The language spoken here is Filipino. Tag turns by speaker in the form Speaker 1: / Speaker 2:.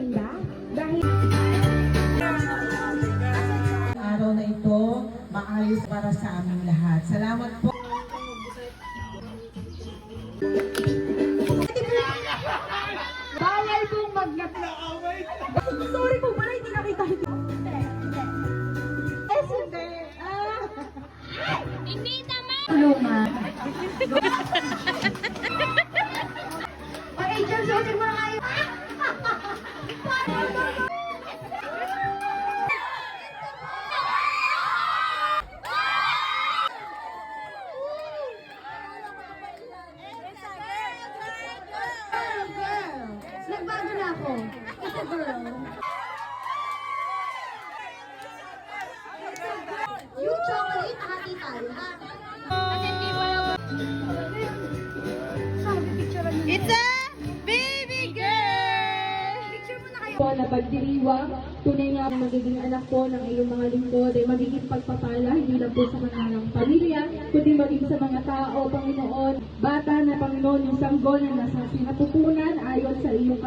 Speaker 1: maganda. Dahil
Speaker 2: araw na ito, maayos para sa aming lahat. Salamat po.
Speaker 1: bawal pong sorry po pala, hindi nakita ito. Yes, hindi.
Speaker 3: Hindi naman!
Speaker 1: Tulungan. O, Angel, suotin mo na kayo. Nagbago na ako. It's a girl. Yung chocolate, nakati tayo, ha?
Speaker 3: Kasi hindi pa lang...
Speaker 1: It's a
Speaker 3: baby girl!
Speaker 1: picture mo na kayo. Po na pagdiriwang, tunay nga ang magiging anak po ng iyong mga lingkod ay magiging pagpapala, hindi lang po sa kanilang pamilya, kundi maging sa mga tao, Panginoon, bata na Panginoon, yung sanggol na nasa sinapupunan ayon sa iyong